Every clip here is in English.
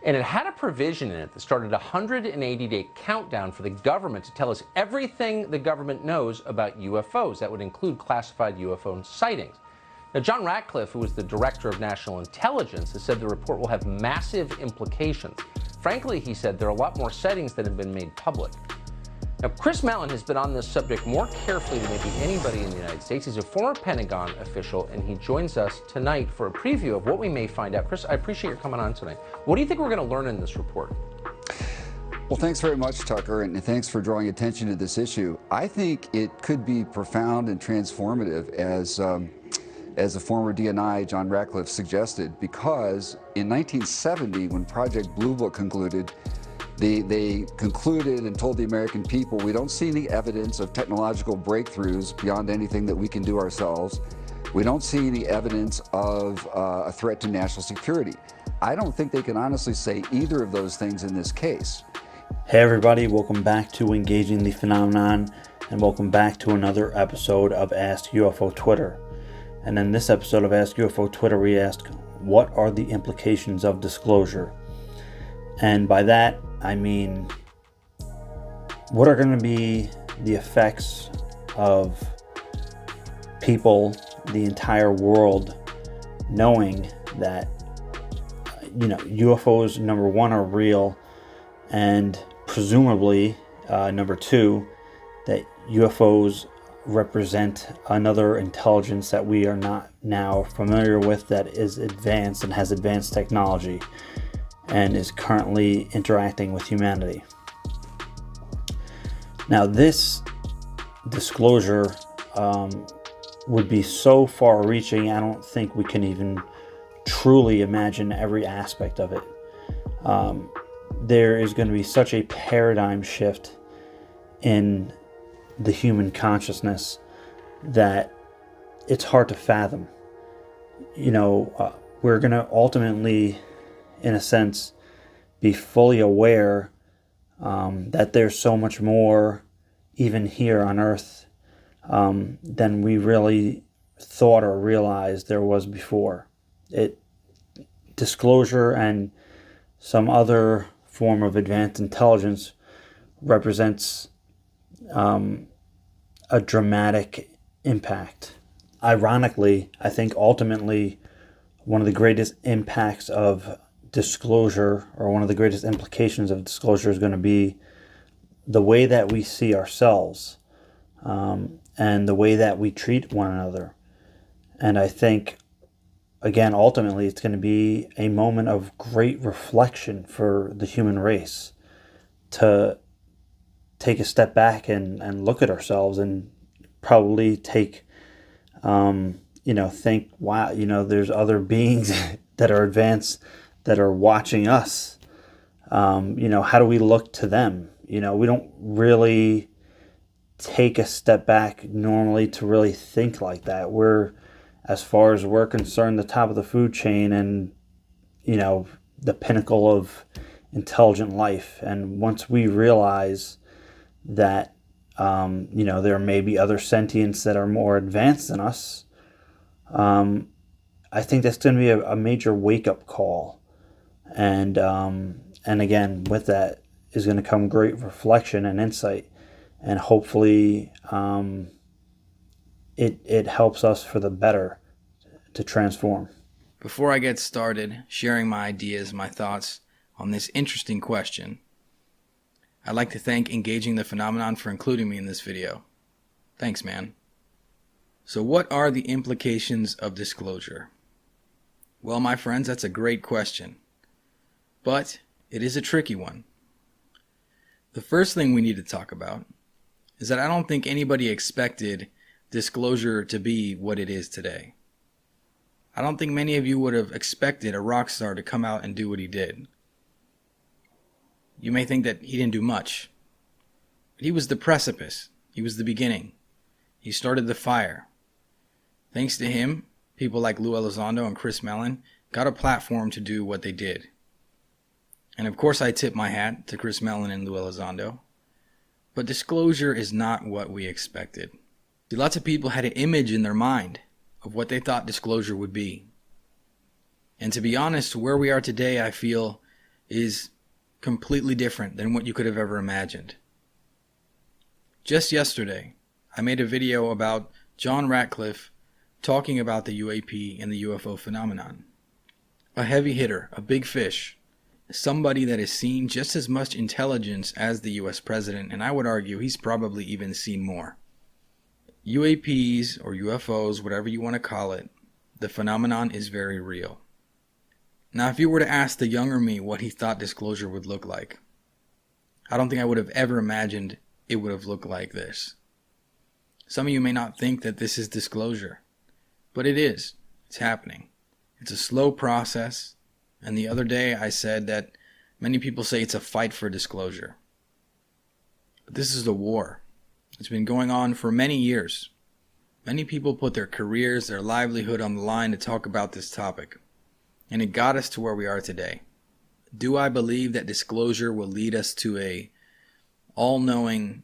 And it had a provision in it that started a 180-day countdown for the government to tell us everything the government knows about UFOs. That would include classified UFO sightings. Now, John Ratcliffe, who is the director of national intelligence, has said the report will have massive implications. Frankly, he said there are a lot more sightings that have been made public. Now, Chris Mellon has been on this subject more carefully than maybe anybody in the United States. He's a former Pentagon official, and he joins us tonight for a preview of what we may find out. Chris, I appreciate your coming on tonight. What do you think we're going to learn in this report? Well, thanks very much, Tucker, and thanks for drawing attention to this issue. I think it could be profound and transformative, as the former DNI, John Ratcliffe, suggested, because in 1970, when Project Blue Book concluded, they concluded and told the American people, we don't see any evidence of technological breakthroughs beyond anything that we can do ourselves. We don't see any evidence of a threat to national security. I don't think they can honestly say either of those things in this case. Hey everybody, welcome back to Engaging the Phenomenon, and welcome back to another episode of Ask UFO Twitter. And in this episode of Ask UFO Twitter, we ask, what are the implications of disclosure? And by that, I mean, what are going to be the effects of people, the entire world, knowing that, UFOs, number one, are real, and presumably, number two, that UFOs represent another intelligence that we are not now familiar with, that is advanced and has advanced technology and is currently interacting with humanity. Now, this disclosure would be so far-reaching, I don't think we can even truly imagine every aspect of it. There is going to be such a paradigm shift in the human consciousness that it's hard to fathom. We're going to ultimately, in a sense, be fully aware that there's so much more, even here on Earth, than we really thought or realized there was before. Disclosure and some other form of advanced intelligence represents a dramatic impact. Ironically, I think ultimately one of the greatest impacts of disclosure, or one of the greatest implications of disclosure, is going to be the way that we see ourselves, and the way that we treat one another. And I think, again, ultimately it's going to be a moment of great reflection for the human race, to take a step back and look at ourselves, and probably think, wow, there's other beings that are advanced that are watching us. How do we look to them? We don't really take a step back normally to really think like that. We're, as far as we're concerned, the top of the food chain, and the pinnacle of intelligent life. And once we realize that there may be other sentients that are more advanced than us, I think that's going to be a major wake-up call. And again, with that is going to come great reflection and insight, and hopefully it helps us for the better to transform. Before I get started sharing my ideas, my thoughts on this interesting question, I'd like to thank Engaging the Phenomenon for including me in this video. Thanks, man. So what are the implications of disclosure? Well, my friends, that's a great question. But it is a tricky one. The first thing we need to talk about is that I don't think anybody expected disclosure to be what it is today. I don't think many of you would have expected a rock star to come out and do what he did. You may think that he didn't do much, but he was the precipice. He was the beginning. He started the fire. Thanks to him, people like Lue Jiminez and Chris Mellon got a platform to do what they did. And of course I tip my hat to Chris Mellon and Lue Jiminez. But disclosure is not what we expected. See, lots of people had an image in their mind of what they thought disclosure would be. And to be honest, where we are today, I feel, is completely different than what you could have ever imagined. Just yesterday, I made a video about John Ratcliffe talking about the UAP and the UFO phenomenon. A heavy hitter, a big fish, somebody that has seen just as much intelligence as the US president, and I would argue he's probably even seen more. UAPs or UFOs, whatever you want to call it, the phenomenon is very real. Now, if you were to ask the younger me what he thought disclosure would look like, I don't think I would have ever imagined it would have looked like this. Some of you may not think that this is disclosure, but it is. It's happening. It's a slow process, and the other day I said that many people say it's a fight for disclosure. But this is a war. It's been going on for many years. Many people put their careers, their livelihood on the line to talk about this topic, and it got us to where we are today. Do I believe that disclosure will lead us to a all-knowing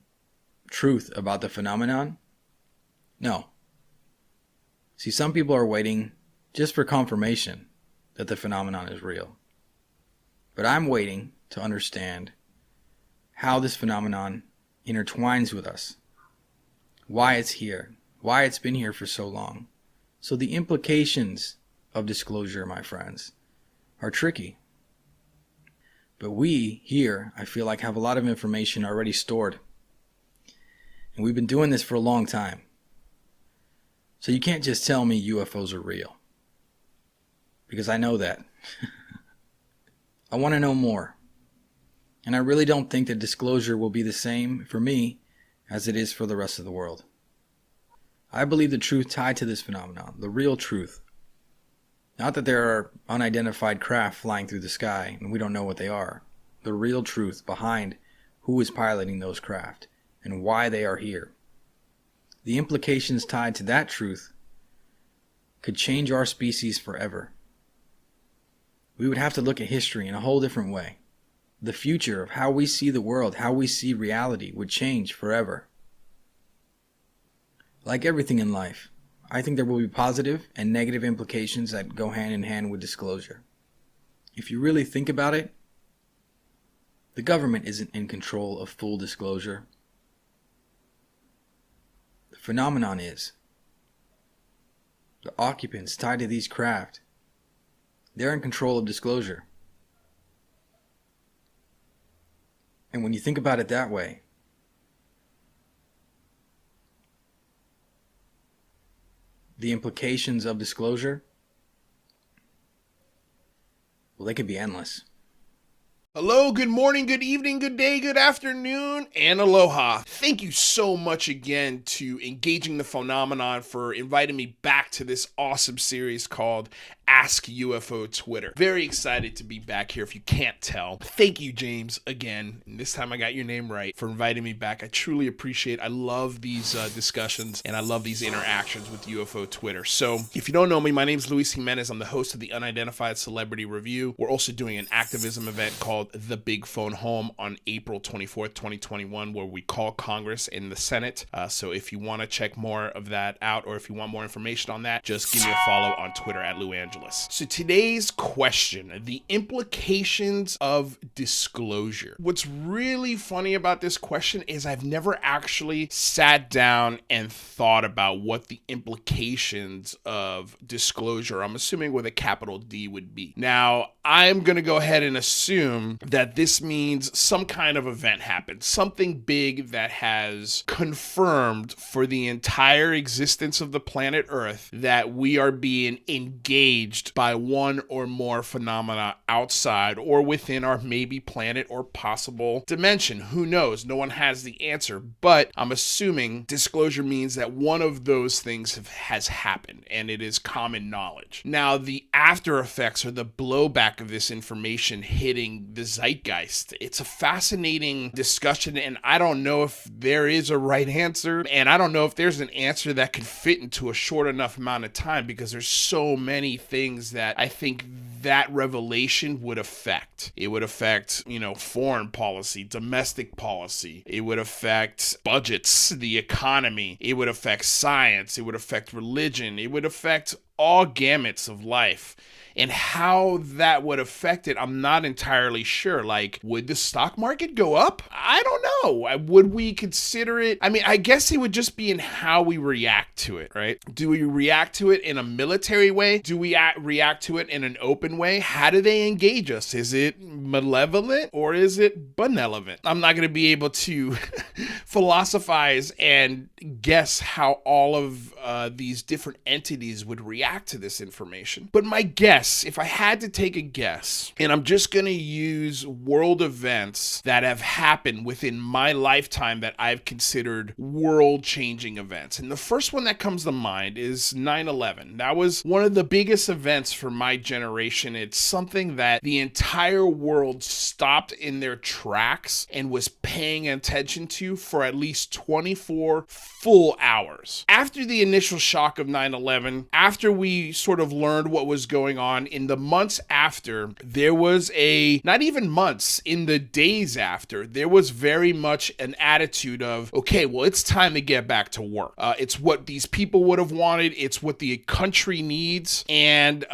truth about the phenomenon? No. See, some people are waiting just for confirmation that the phenomenon is real. But I'm waiting to understand how this phenomenon intertwines with us, why it's here, why it's been here for so long. So the implications of disclosure, my friends, are tricky. But we here, I feel like, have a lot of information already stored. And we've been doing this for a long time. So you can't just tell me UFOs are real, because I know that. I want to know more. And I really don't think that disclosure will be the same for me as it is for the rest of the world. I believe the truth tied to this phenomenon, the real truth. Not that there are unidentified craft flying through the sky and we don't know what they are. The real truth behind who is piloting those craft and why they are here. The implications tied to that truth could change our species forever. We would have to look at history in a whole different way. The future of how we see the world, how we see reality, would change forever. Like everything in life, I think there will be positive and negative implications that go hand in hand with disclosure. If you really think about it, the government isn't in control of full disclosure. The phenomenon is. The occupants tied to these craft, they're in control of disclosure. And when you think about it that way, the implications of disclosure, well, they could be endless. Hello, good morning, good evening, good day, good afternoon, and aloha. Thank you so much again to Engaging the Phenomenon for inviting me back to this awesome series called Ask UFO Twitter. Very excited to be back here if you can't tell. Thank you, James, again, and this time I got your name right, for inviting me back. I truly appreciate it. I love these discussions and I love these interactions with UFO Twitter. So if you don't know me, my name is Lue Jiminez. I'm the host of the Unidentified Celebrity Review. We're also doing an activism event called The Big Phone Home on April 24th, 2021, where we call Congress and the Senate. So if you want to check more of that out, or if you want more information on that, just give me a follow on Twitter at Lou Angeles. So today's question, the implications of disclosure. What's really funny about this question is I've never actually sat down and thought about what the implications of disclosure, I'm assuming with a capital D, would be. Now, I'm going to go ahead and assume that this means some kind of event happened, something big that has confirmed for the entire existence of the planet Earth that we are being engaged by one or more phenomena outside or within our maybe planet or possible dimension. Who knows? No one has the answer, but I'm assuming disclosure means that one of those things has happened and it is common knowledge. Now, the after effects or the blowback of this information hitting the zeitgeist, it's a fascinating discussion, and I don't know if there is a right answer, and I don't know if there's an answer that could fit into a short enough amount of time, because there's so many things that I think that revelation would affect. It would affect, foreign policy, domestic policy. It would affect budgets, the economy. It would affect science. It would affect religion. It would affect all gamuts of life. And how that would affect it, I'm not entirely sure. Like, would the stock market go up? I don't know. Would we consider it? I mean, I guess it would just be in how we react to it, right? Do we react to it in a military way? Do we react to it in an open way? How do they engage us? Is it malevolent or is it benevolent? I'm not going to be able to philosophize and guess how all of these different entities would react to this information. But my guess, if I had to take a guess, and I'm just going to use world events that have happened within my lifetime that I've considered world-changing events. And the first one that comes to mind is 9/11. That was one of the biggest events for my generation. It's something that the entire world stopped in their tracks and was paying attention to for at least 24 full hours. After the initial shock of 9/11, after we sort of learned what was going on, in the months after, there was not even months, in the days after, there was very much an attitude of, okay, well, it's time to get back to work. It's what these people would have wanted. It's what the country needs. And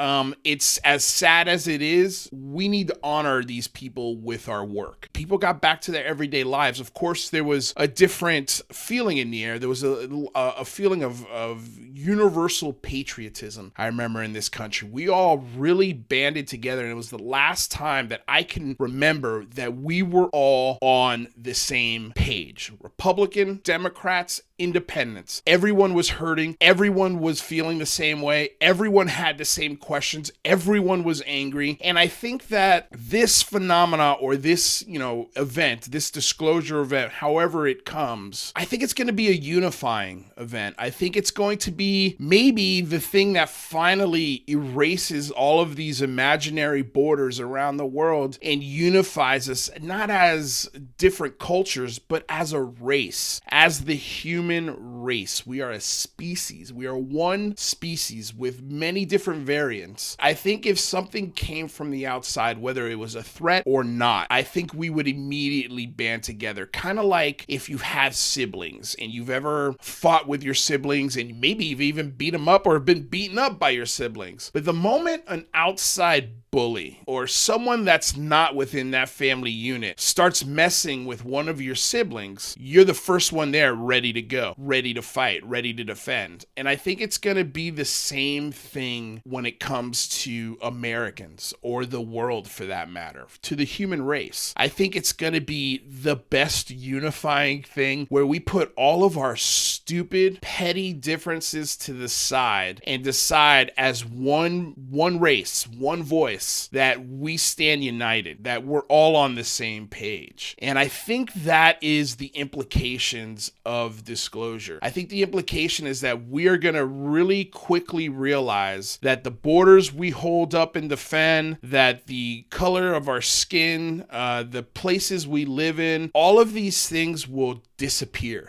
it's as sad as it is, we need to honor these people with our work. People got back to their everyday lives. Of course, there was a different feeling in the air. There was a feeling of universal patriotism, I remember, in this country. We all really banded together, and it was the last time that I can remember that we were all on the same page. Republican, Democrats, independents. Everyone was hurting. Everyone was feeling the same way. Everyone had the same questions. Everyone was angry. And I think that this phenomena, or this, event, this disclosure event, however it comes, I think it's going to be a unifying event. I think it's going to be maybe the thing that finally erases all of these imaginary borders around the world and unifies us, not as different cultures, but as a race, as the human race. We are a species. We are one species with many different variants. I think if something came from the outside, whether it was a threat or not, I think we would immediately band together. Kind of like if you have siblings and you've ever fought with your siblings and maybe you've even beat them up or been beaten up by your siblings. But the moment an outside bully or someone that's not within that family unit starts messing with one of your siblings, you're the first one there, ready to go, ready to fight, ready to defend. And I think it's going to be the same thing when it comes to Americans, or the world for that matter, to the human race. I think it's going to be the best unifying thing, where we put all of our stupid, petty differences to the side and decide as one race, one voice, that we stand united, that we're all on the same page. And I think that is the implications of disclosure. I think the implication is that we are going to really quickly realize that the borders we hold up and defend, that the color of our skin, the places we live in, all of these things will disappear.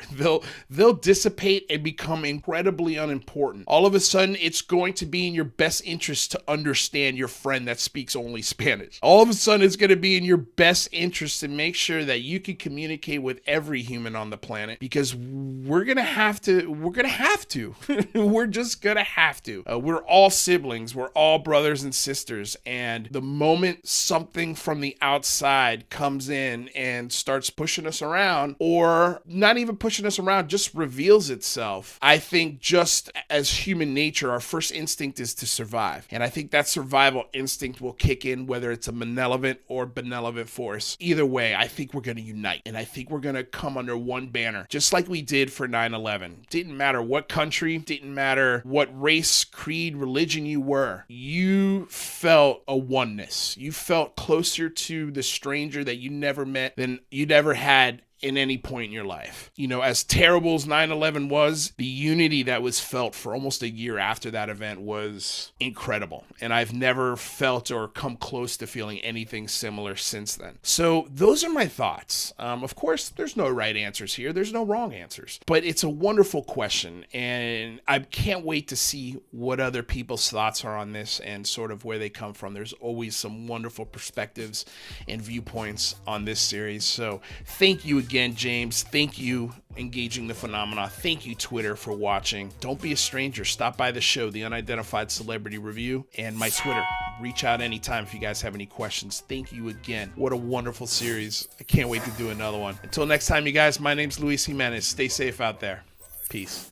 They'll dissipate and become incredibly unimportant. All of a sudden, it's going to be in your best interest to understand your friend that speaks only Spanish. All of a sudden, it's going to be in your best interest to make sure that you can communicate with every human on the planet, because we're going to have to. We're just going to have to. We're all siblings. We're all brothers and sisters. And the moment something from the outside comes in and starts pushing us around, or not even pushing us around, just reveals itself, I think just as human nature, our first instinct is to survive. And I think that survival instinct will kick in, whether it's a malevolent or benevolent force. Either way, I think we're going to unite. And I think we're going to come under one banner, just like we did for 9/11. Didn't matter what country, didn't matter what race, creed, religion you were. You felt a oneness. You felt closer to the stranger that you never met than you'd ever had in any point in your life. As terrible as 9/11 was, the unity that was felt for almost a year after that event was incredible. And I've never felt or come close to feeling anything similar since then. So those are my thoughts. Of course, there's no right answers here. There's no wrong answers. But it's a wonderful question. And I can't wait to see what other people's thoughts are on this and sort of where they come from. There's always some wonderful perspectives and viewpoints on this series. So thank you again, James. Thank you, Engaging the Phenomena. Thank you, Twitter, for watching. Don't be a stranger. Stop by the show, the Unidentified Celebrity Review, and my Twitter, Reach out anytime if you guys have any questions. Thank you again. What a wonderful series. I can't wait to do another one. Until next time, you guys, my name's Lue Jiminez. Stay safe out there. Peace.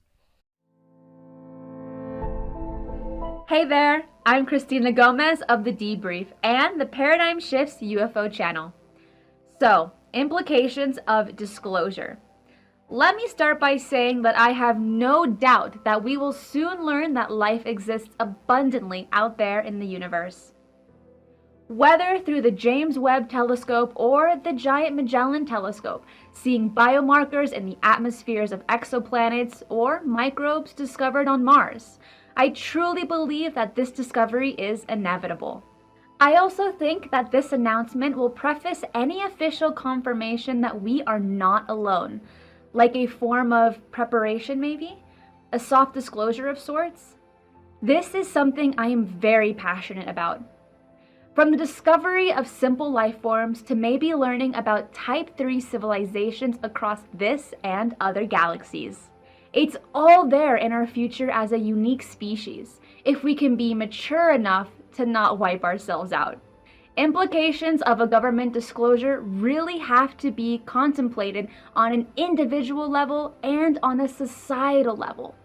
Hey there, I'm Christina Gomez of The Debrief and the Paradigm Shifts UFO channel. So, implications of disclosure. Let me start by saying that I have no doubt that we will soon learn that life exists abundantly out there in the universe. Whether through the James Webb Telescope or the Giant Magellan Telescope, seeing biomarkers in the atmospheres of exoplanets or microbes discovered on Mars, I truly believe that this discovery is inevitable. I also think that this announcement will preface any official confirmation that we are not alone, like a form of preparation maybe? A soft disclosure of sorts? This is something I am very passionate about. From the discovery of simple life forms to maybe learning about Type 3 civilizations across this and other galaxies. It's all there in our future as a unique species, if we can be mature enough to not wipe ourselves out. Implications of a government disclosure really have to be contemplated on an individual level and on a societal level.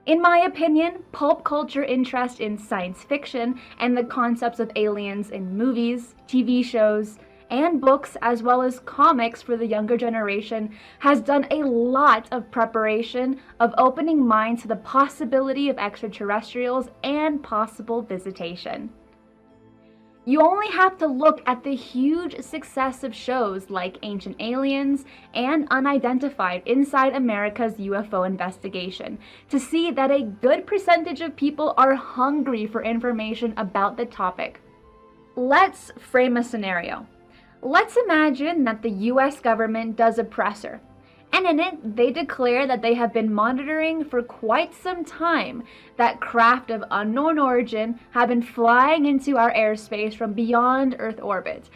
In my opinion, pulp culture interest in science fiction and the concepts of aliens in movies, TV shows, and books, as well as comics for the younger generation, has done a lot of preparation of opening minds to the possibility of extraterrestrials and possible visitation. You only have to look at the huge success of shows like Ancient Aliens and Unidentified inside America's UFO investigation to see that a good percentage of people are hungry for information about the topic. Let's frame a scenario. Let's imagine that the US government does a presser, and in it they declare that they have been monitoring for quite some time that craft of unknown origin have been flying into our airspace from beyond Earth orbit.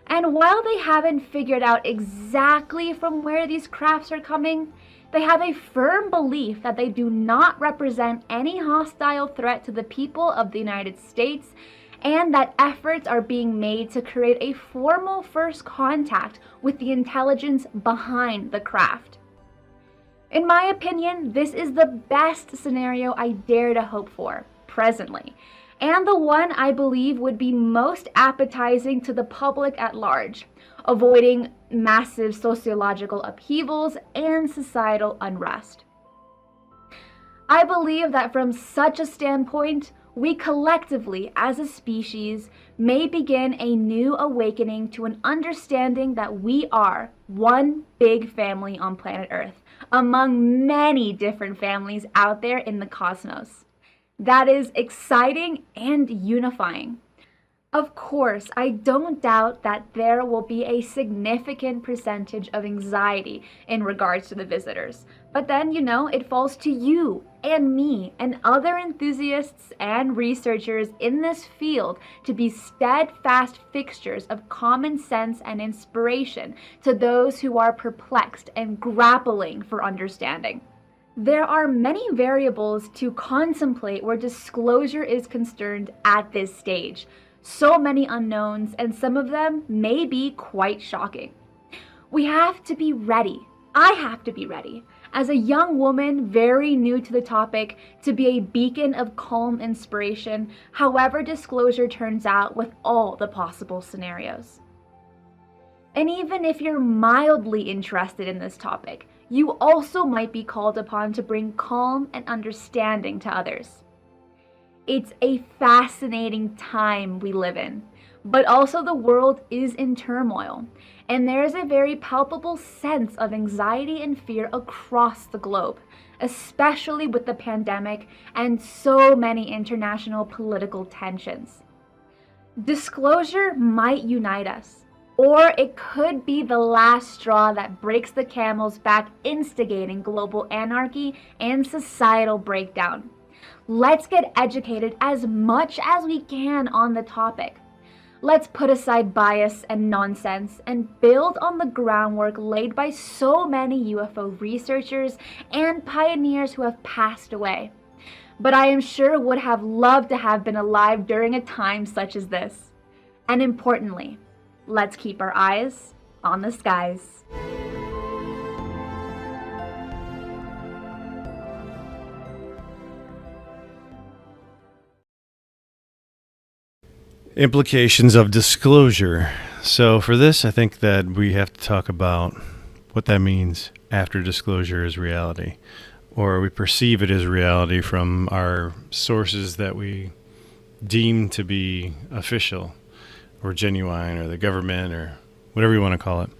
And while they haven't figured out exactly from where these crafts are coming, they have a firm belief that they do not represent any hostile threat to the people of the United States, and that efforts are being made to create a formal first contact with the intelligence behind the craft. In my opinion, this is the best scenario I dare to hope for, presently, and the one I believe would be most appetizing to the public at large, avoiding massive sociological upheavals and societal unrest. I believe that from such a standpoint, we collectively, as a species, may begin a new awakening to an understanding that we are one big family on planet Earth, among many different families out there in the cosmos. That is exciting and unifying. Of course, I don't doubt that there will be a significant percentage of anxiety in regards to the visitors. But then, it falls to you and me and other enthusiasts and researchers in this field to be steadfast fixtures of common sense and inspiration to those who are perplexed and grappling for understanding. There are many variables to contemplate where disclosure is concerned at this stage. So many unknowns, and some of them may be quite shocking. We have to be ready. I have to be ready, as a young woman very new to the topic, to be a beacon of calm inspiration, however disclosure turns out with all the possible scenarios. And even if you're mildly interested in this topic, you also might be called upon to bring calm and understanding to others. It's a fascinating time we live in, but also the world is in turmoil, and there is a very palpable sense of anxiety and fear across the globe, especially with the pandemic and so many international political tensions. Disclosure might unite us, or it could be the last straw that breaks the camel's back, instigating global anarchy and societal breakdown. Let's get educated as much as we can on the topic. Let's put aside bias and nonsense and build on the groundwork laid by so many UFO researchers and pioneers who have passed away. but I am sure would have loved to have been alive during a time such as this. And importantly, let's keep our eyes on the skies. Implications of disclosure. So for this, I think that we have to talk about what that means after disclosure is reality, or we perceive it as reality from our sources that we deem to be official or genuine, or the government, or whatever you want to call it.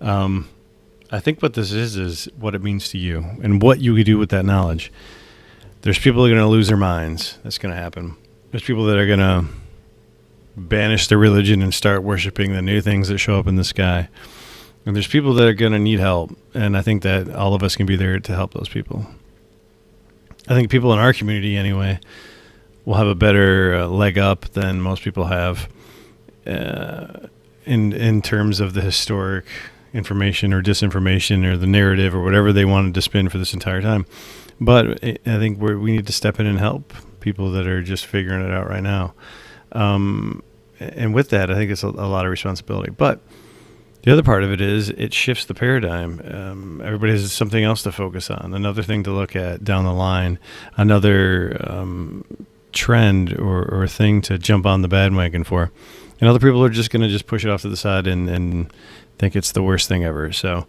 I think what this is what it means to you and what you can do with that knowledge. There's people that are going to lose their minds. That's going to happen. There's people that are going to banish their religion and start worshiping the new things that show up in the sky. And there's people that are going to need help. And I think that all of us can be there to help those people. I think people in our community, anyway, will have a better leg up than most people have in terms of the historic information or disinformation or the narrative or whatever they wanted to spin for this entire time. But I think we need to step in and help people that are just figuring it out right now. And with that, I think it's a lot of responsibility. But the other part of it is it shifts the paradigm. Everybody has something else to focus on, another thing to look at down the line, another trend or thing to jump on the bandwagon for. And other people are just going to just push it off to the side and think it's the worst thing ever. So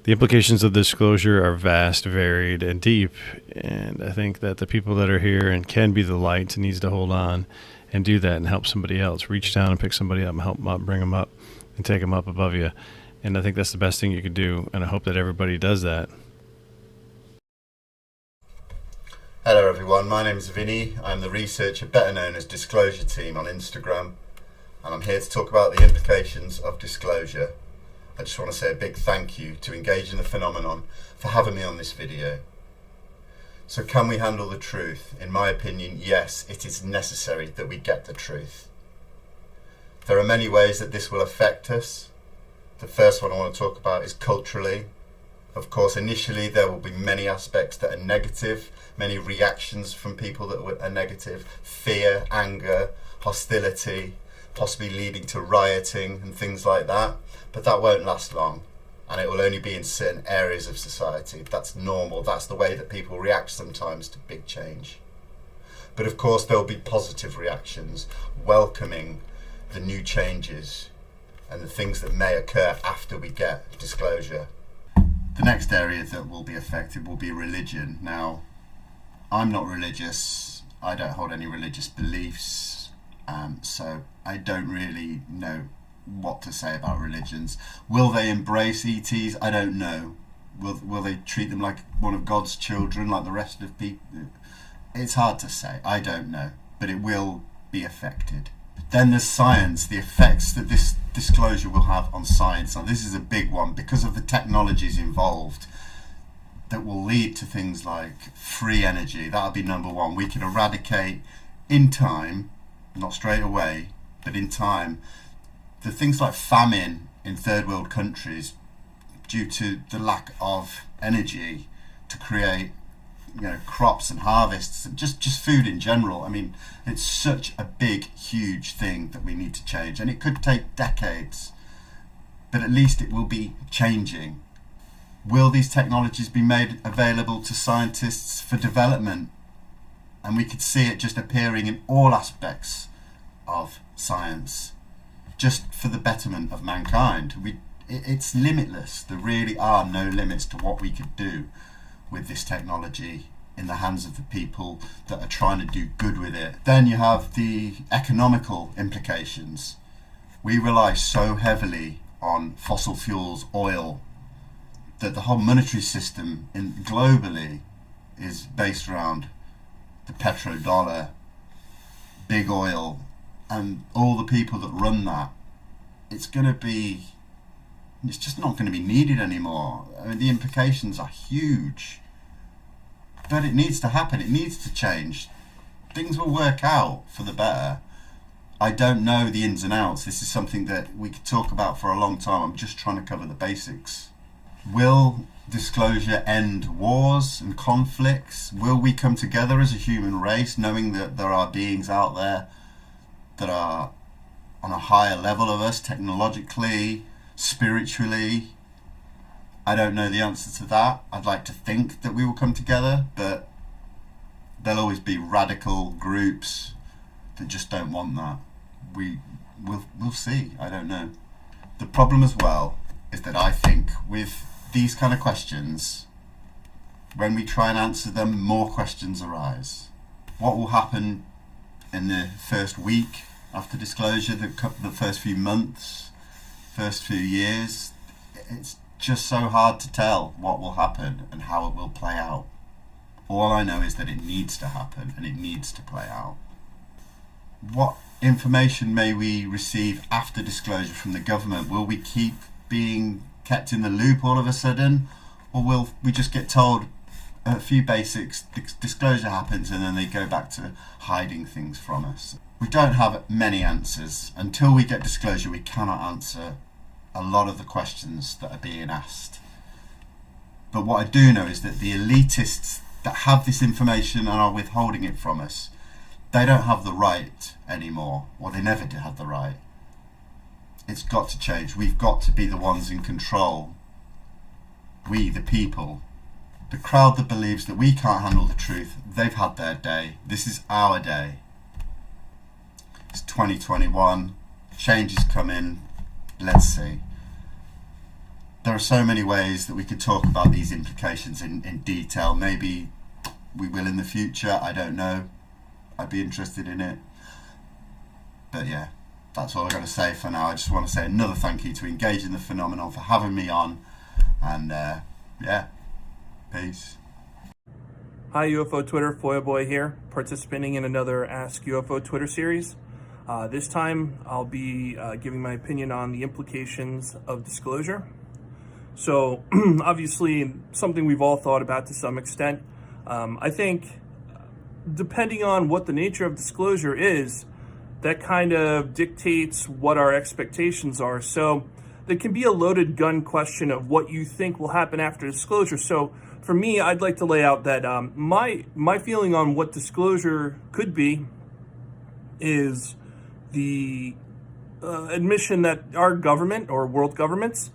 the implications of disclosure are vast, varied, and deep. And I think that the people that are here and can be the light needs to hold on and do that and help somebody else. Reach down and pick somebody up and help them up, bring them up, and take them up above you. And I think that's the best thing you could do. And I hope that everybody does that. Hello everyone, my name is Vinny. I'm the researcher better known as Disclosure Team on Instagram. And I'm here to talk about the implications of disclosure. I just want to say a big thank you to Engaging the Phenomenon for having me on this video. So can we handle the truth? In my opinion, yes, it is necessary that we get the truth. There are many ways that this will affect us. The first one I want to talk about is culturally. Of course, initially there will be many aspects that are negative, many reactions from people that are negative, fear, anger, hostility, possibly leading to rioting and things like that. But that won't last long, and it will only be in certain areas of society. That's normal. That's the way that people react sometimes to big change. But of course there will be positive reactions, welcoming the new changes and the things that may occur after we get disclosure. The next area that will be affected will be religion. Now, I'm not religious. I don't hold any religious beliefs. So I don't really know what to say about religions. Will they embrace ETs? I don't know. Will they treat them like one of God's children, like the rest of people? It's hard to say. I don't know. But it will be affected. Then there's science, the effects that this disclosure will have on science. Now this is a big one because of the technologies involved that will lead to things like free energy. That'll be number one. We can eradicate in time, not straight away, but in time, the things like famine in third world countries due to the lack of energy to create, crops and harvests and just food in general. I mean, it's such a big, huge thing that we need to change, and it could take decades, but at least it will be changing. Will these technologies be made available to scientists for development? And we could see it just appearing in all aspects of science, just for the betterment of mankind. It's limitless. There really are no limits to what we could do with this technology in the hands of the people that are trying to do good with it. Then you have the economical implications. We rely so heavily on fossil fuels, oil, that the whole monetary system globally is based around the petrodollar, big oil, and all the people that run that. It's just not going to be needed anymore. I mean, the implications are huge. But it needs to happen. It needs to change. Things will work out for the better. I don't know the ins and outs. This is something that we could talk about for a long time. I'm just trying to cover the basics. Will disclosure end wars and conflicts? Will we come together as a human race, knowing that there are beings out there that are on a higher level of us, technologically, spiritually? I don't know the answer to that. I'd like to think that we will come together, but there'll always be radical groups that just don't want that. We'll see. I don't know. The problem as well is that I think with these kind of questions, when we try and answer them, more questions arise. What will happen in the first week after disclosure, the first few months, first few years? It's just so hard to tell what will happen and how it will play out. All I know is that it needs to happen and it needs to play out. What information may we receive after disclosure from the government? Will we keep being kept in the loop all of a sudden, or will we just get told a few basics, disclosure happens, and then they go back to hiding things from us? We don't have many answers. Until we get disclosure, we cannot answer a lot of the questions that are being asked. But what I do know is that the elitists that have this information and are withholding it from us, they don't have the right anymore, or they never did have the right. It's got to change. We've got to be the ones in control. We, the people. The crowd that believes that we can't handle the truth, they've had their day. This is our day. It's 2021. Change is coming. Let's see. There are so many ways that we could talk about these implications in detail. Maybe we will in the future. I don't know. I'd be interested in it. But yeah, that's all I've got to say for now. I just want to say another thank you to Engaging the Phenomenon for having me on. And yeah, peace. Hi UFO Twitter, Foil Boy here, participating in another Ask UFO Twitter series. This time I'll be giving my opinion on the implications of disclosure. So obviously something we've all thought about to some extent. I think depending on what the nature of disclosure is, that kind of dictates what our expectations are. So there can be a loaded gun question of what you think will happen after disclosure. So for me, I'd like to lay out that my feeling on what disclosure could be is the admission that our government or world governments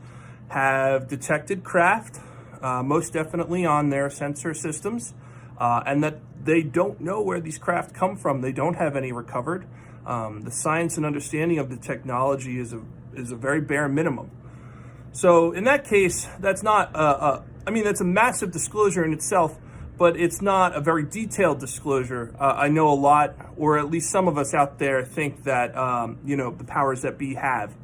have detected craft, most definitely on their sensor systems, and that they don't know where these craft come from. They don't have any recovered. The science and understanding of the technology is a very bare minimum. So in that case, that's not I mean, that's a massive disclosure in itself, but it's not a very detailed disclosure. I know a lot, or at least some of us out there think that, the powers that be have.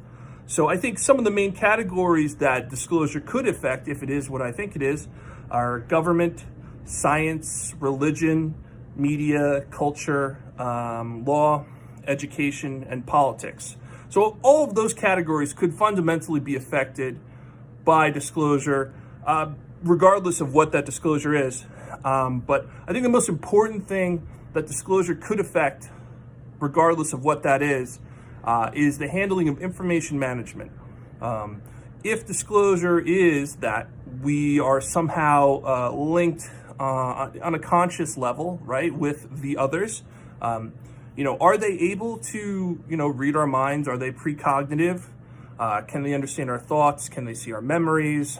So I think some of the main categories that disclosure could affect, if it is what I think it is, are government, science, religion, media, culture, law, education, and politics. So all of those categories could fundamentally be affected by disclosure, regardless of what that disclosure is. But I think the most important thing that disclosure could affect, regardless of what that is the handling of information management. If disclosure is that we are somehow linked on a conscious level, right, with the others, are they able to, read our minds? Are they precognitive? Can they understand our thoughts? Can they see our memories?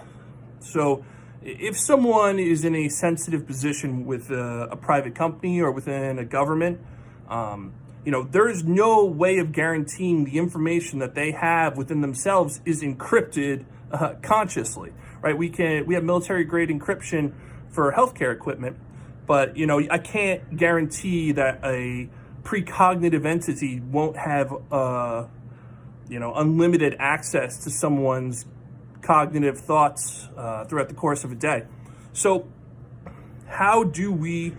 So if someone is in a sensitive position with a private company or within a government, there is no way of guaranteeing the information that they have within themselves is encrypted consciously, right? We have military grade encryption for healthcare equipment, but I can't guarantee that a precognitive entity won't have unlimited access to someone's cognitive thoughts throughout the course of a day. So how do we,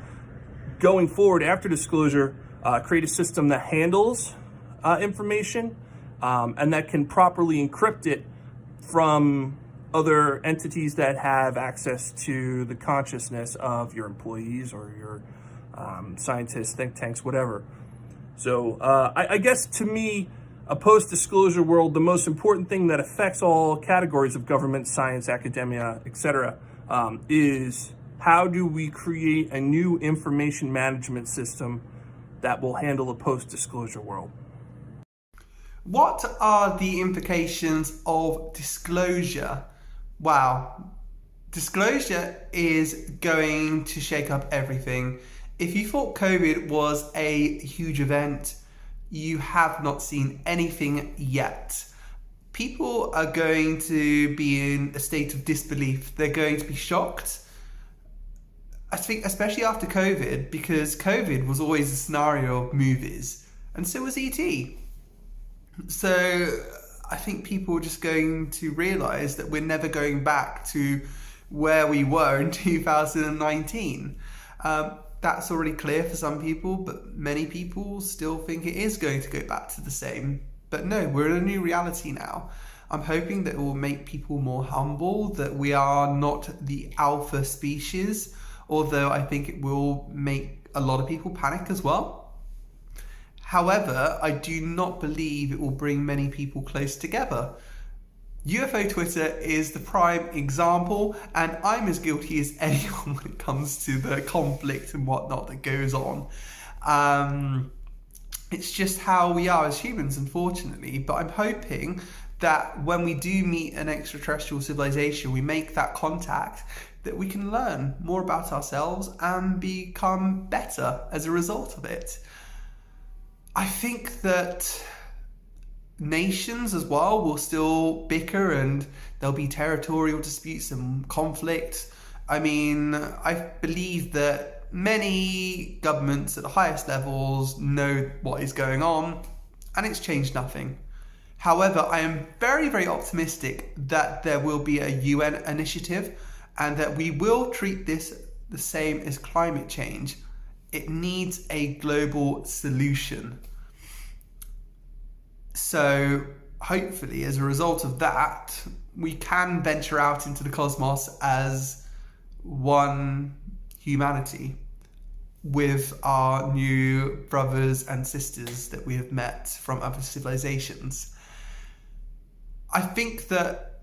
going forward after disclosure, create a system that handles information and that can properly encrypt it from other entities that have access to the consciousness of your employees or your scientists, think tanks, whatever. So I guess to me, a post-disclosure world, the most important thing that affects all categories of government, science, academia, etc., is how do we create a new information management system that will handle a post-disclosure world? What are the implications of disclosure? Wow. Disclosure is going to shake up everything. If you thought COVID was a huge event, you have not seen anything yet. People are going to be in a state of disbelief. They're going to be shocked. I think especially after COVID, because COVID was always a scenario of movies, and so was ET. So I think people are just going to realize that we're never going back to where we were in 2019. That's already clear for some people, but many people still think it is going to go back to the same. But no, we're in a new reality now. I'm hoping that it will make people more humble, that we are not the alpha species, although I think it will make a lot of people panic as well. However, I do not believe it will bring many people close together. UFO Twitter is the prime example, and I'm as guilty as anyone when it comes to the conflict and whatnot that goes on. It's just how we are as humans, unfortunately, but I'm hoping that when we do meet an extraterrestrial civilization, we make that contact, that we can learn more about ourselves and become better as a result of it. I think that nations as well will still bicker, and there'll be territorial disputes and conflict. I mean, I believe that many governments at the highest levels know what is going on, and it's changed nothing. However, I am very, very optimistic that there will be a UN initiative and that we will treat this the same as climate change. It needs a global solution. So hopefully, as a result of that, we can venture out into the cosmos as one humanity with our new brothers and sisters that we have met from other civilizations. I think that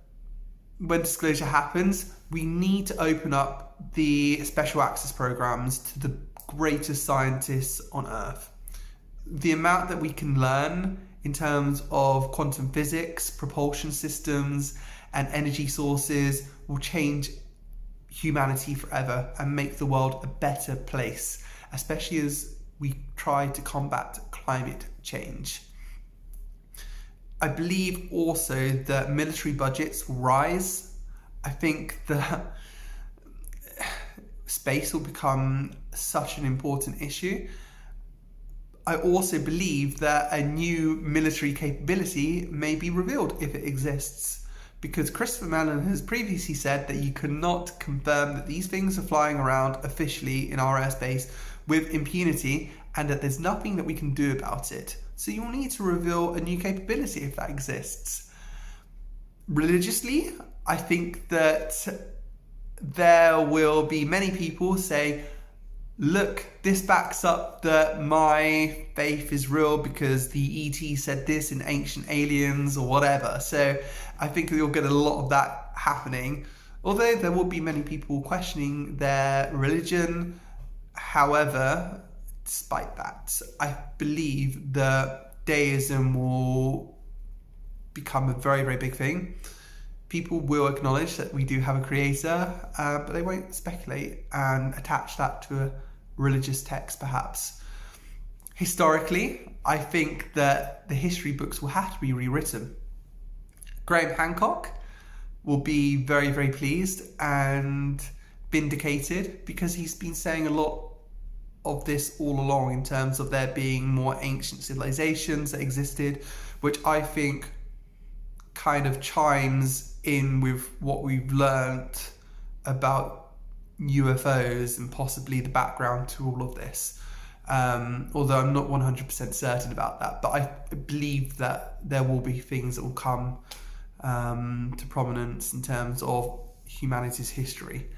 when disclosure happens, we need to open up the special access programs to the greatest scientists on Earth. The amount that we can learn in terms of quantum physics, propulsion systems, and energy sources will change humanity forever and make the world a better place, especially as we try to combat climate change. I believe also that military budgets will rise. I think that space will become such an important issue. I also believe that a new military capability may be revealed if it exists, because Christopher Mellon has previously said that you cannot confirm that these things are flying around officially in our airspace with impunity, and that there's nothing that we can do about it. So you will need to reveal a new capability if that exists. Religiously, I think that there will be many people say, look, this backs up that my faith is real because the ET said this in Ancient Aliens or whatever. So I think we'll get a lot of that happening, although there will be many people questioning their religion. However, despite that, I believe that deism will become a very, very big thing. People will acknowledge that we do have a creator, but they won't speculate and attach that to a religious text, perhaps. Historically, I think that the history books will have to be rewritten. Graham Hancock will be very, very pleased and vindicated, because he's been saying a lot of this all along in terms of there being more ancient civilizations that existed, which I think kind of chimes in with what we've learned about UFOs and possibly the background to all of this. Although I'm not 100% certain about that, but I believe that there will be things that will come to prominence in terms of humanity's history.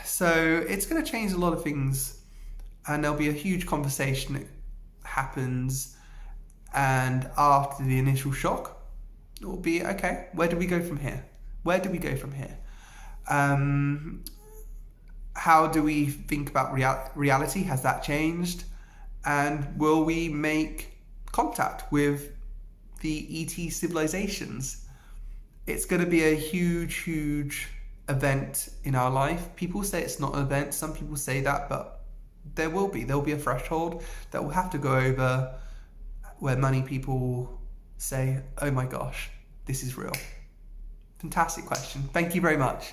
So it's going to change a lot of things, and there'll be a huge conversation that happens, and after the initial shock, it will be, okay, where do we go from here? Where do we go from here? How do we think about reality? Has that changed? And will we make contact with the ET civilizations? It's going to be a huge, huge event in our life. People say it's not an event. Some people say that, but there'll be a threshold that we'll have to go over where many people say, oh my gosh, this is real. Fantastic question. Thank you very much.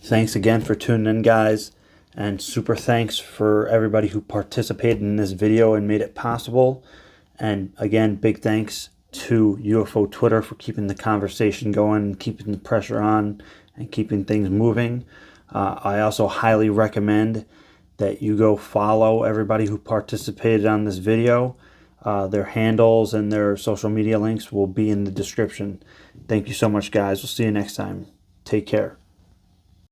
Thanks again for tuning in, guys, and super thanks for everybody who participated in this video and made it possible. And again, big thanks to UFO Twitter for keeping the conversation going, keeping the pressure on, and keeping things moving. I also highly recommend that you go follow everybody who participated on this video. Their handles and their social media links will be in the description. Thank you so much, guys. We'll see you next time. Take care.